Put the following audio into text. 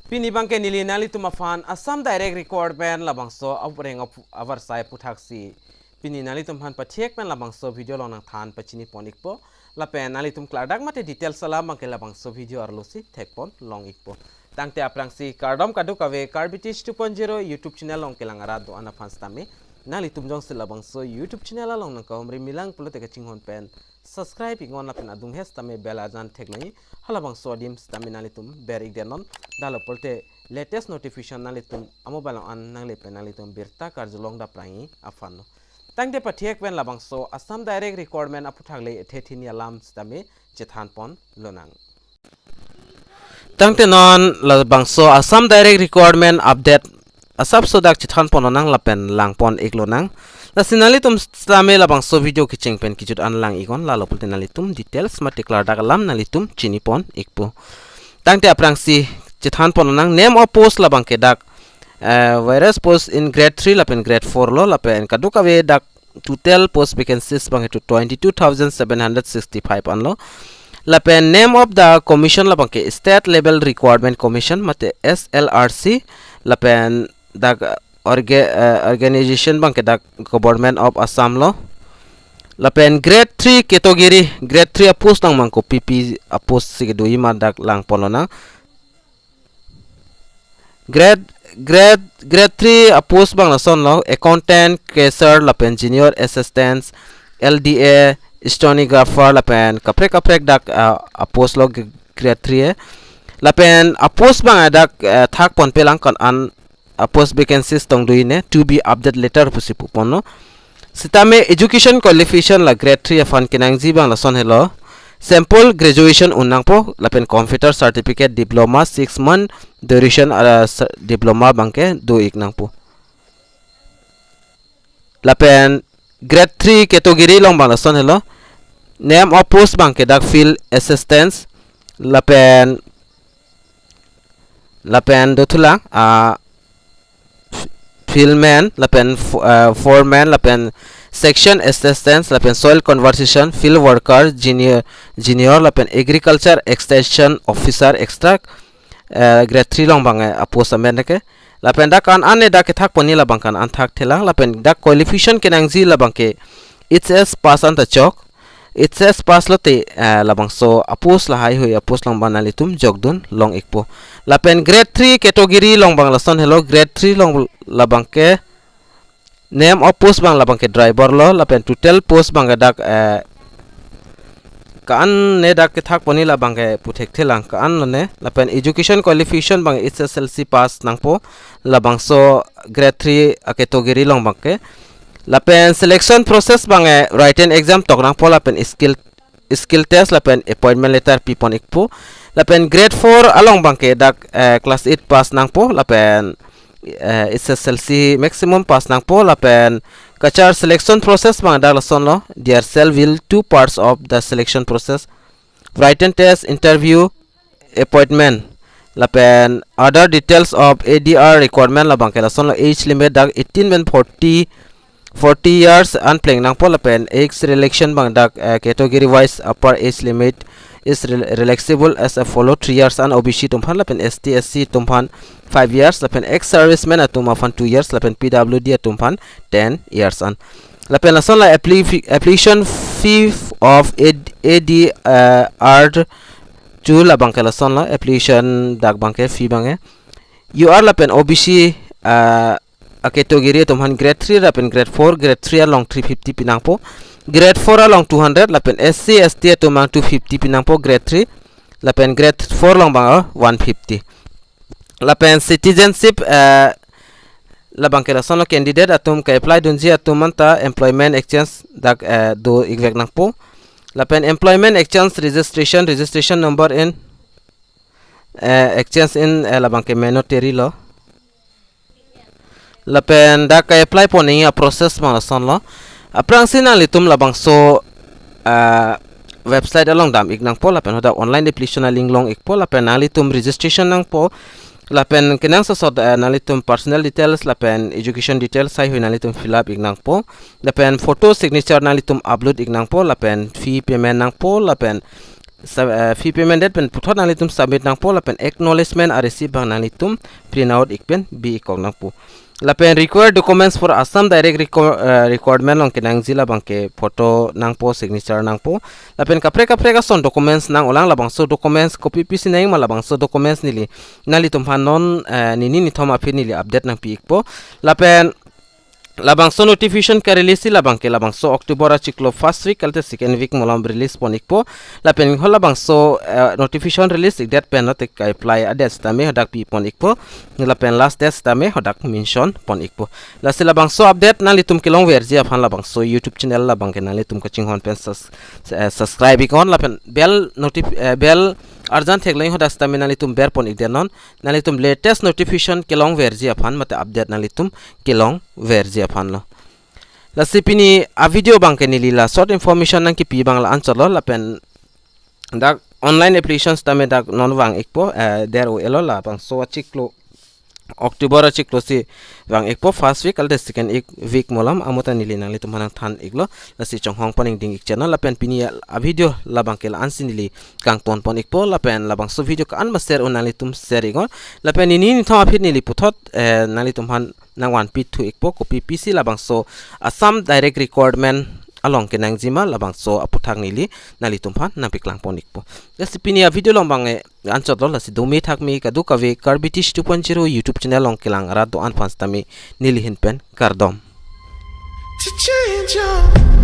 Pini bangke nili nali tumafan Assam direct recruitment labangso awreng avar sai puthaksi pini nali tumhan pathek pen labangso video lonang than pachini ponikpo lapen nali tum kladak mate details salam bangke labangso video arlosi thekpon long ikpo tangte aprangsi kardom kadu kave karbitis 2.0 YouTube channel long kelangara do ana fanstame nali tumjong silabangso YouTube channel long nang kamri milang pulote ka chinghon pen subscribe ingon lapen adung hes tame bell ajan theklai halabang sodim stami nali tum berik denon dalo polte latest notification nali tum amobile an nang le penali tum birta karjulong da prangi afano tangde pathek pen labang so Assam direct recruitment aputhagle thethini alam stami jethan pon lonang tangte non labang so Assam direct recruitment update asap sodak jethan pon nang lapen langpon eklonang Nasinali tum stame labang so video kiching pen kichut anlang ikon lalo pulte nali tum details matiklar dagalam nali tum chini pon ikpo tangte aprangsi jethan pon nang name of post labang ke dak virus post in grade 3 lapen grade 4 lo lapen kaduka we dak total post vacancies bang to 22,765 anlo lapen name of the commission labang ke state level requirement commission mate SLRC lapen dak organization bang kedak government of Assam lo lapen grade 3 category grade 3 post nang mangko PP post sig doi madak lang polona grade 3 post bang la son lo accountant cashier lapen junior assistants LDA stenographer lapen kaprek dak post lo grade 3 lapen post bang dak thak pon pelang kon an post vacancies tong duine to be update later pusipu pono sitame education qualification la grade 3 fan kinang jibang la son hello sample graduation unang po lapen computer certificate diploma 6 month duration diploma bangke do iknang po lapen grade 3 category long bang la son hello name of post bangke dak field assistance lapen dotula fieldman lapen foreman lapen section assistants lapen soil conservation field worker junior lapen agriculture extension officer extra grade 3 long bang post amen ke lapen dak an ane dak thak poni labang kan an thak thelang lapen dak qualification kenang ji labang ke HS pass an ta chok HS pass lote labang so apos la hai hoi apos lang banali tum jogdun long ikpo lapen grade 3 category long bang la son hello grade 3 long labang ke name of post bang labang ke driver lo lapen total post bang dak kan ne dak ke thak poni labang ke puthek thelang kan ne lapen education qualification bang SSLC pass nangpo labang so grade 3 category long bang ke lapen selection process bang written exam tok nang po lapen skill test lapen appointment letter pipon ikpo lapen grade 4 along bang ke dak class 8 pass nang po lapen SSLC maximum pass nang po lapen kachar selection process bang dak lason lo there shall will two parts of the selection process written test interview appointment lapen other details of ADR requirement labang ke lason lo age limit dak 18 men 40 years unplaying nang po lapen age relaxation bang dak category wise upper age limit is relaxable as a follow 3 years an OBC tumphan lapen ST SC tumphan 5 years lapen ex serviceman atumafan 2 years lapen PWD tumphan 10 years an lapen lason la application fee of ADR to labang ke lason la application dak bang ke fee bang you are lapen OBC a category tumphan grade 3 lapen grade 4 grade 3 along 350 pinang po grade 4 along 200 lapen SC ST tumang 250 pinang po grade 3 lapen grade 4 long bang 150 lapen citizenship labang ke lason lo candidate atum ke apply dunji atumanta employment exchange dak do igvek nang po lapen employment exchange registration number in exchange in labang ke monetary lo lapen dak ka apply po ni process ma lason lo aprang sinali tum labang so website along dam ignang po lapen hoda online application link long ikpo lapen nali tum registration nang po lapen kenang sa sod nali tum personal details lapen education details sai hui nali tum fill up ignang po lapen photo signature nali tum upload ignang po lapen fee payment nang po lapen fee payment date pen puthot nang litum submit nang po lapen acknowledgement a receive bang nang litum print out ikpen bi ikong nang po lapen required documents for Assam direct requirement long kinang zila bangke photo nang po signature nang po lapen kapre ka son documents nang ulang labangso documents copy piece nang malabangso documents nili nalitum hanon nini nithom aphi nili update nang pi ikpo lapen labangso notification ka release labangke labangso October a chiklo first week kalte second week molam release ponikpo lapen hol labangso notification release date pen not apply a date tame hodak pi ponikpo lapen last date tame hodak mention ponikpo la labangso update na litum kilong verji afan labangso YouTube channel labangke na litum coaching hon pen subscribe ikon lapen bell urgent headline hoda stamina litum ber pon igdenon nalitum latest notification kilong verji afan mate update nalitum kilong verji afan lo la sipini a video bangke nilila short information nang ki pi bangla answer la pen dak online applications tame dak non wang ekpo der o elo la bang so chiklo October chiklo si wang ekpo first week alde second week molam amuta nili nang litum hanang than iglo la si chong hong paning ding ik channel la pen pini a video la bangke la ansinili kang ton pon ekpo la pen la bang so video ka an ma share on litum share igon la pen ni thama phit nili puthot nalitum han nang wan pit thu ekpo copy pc la bang so Assam direct requirement along kenang jima labang so aputhak nili nalitum phan napiklang ponikpo recipe a video long bange answer lo lasi domi thak mi kadu kave karbitish 2.0 YouTube channel long kelang ra do an fans tami nili hin pen kardom to change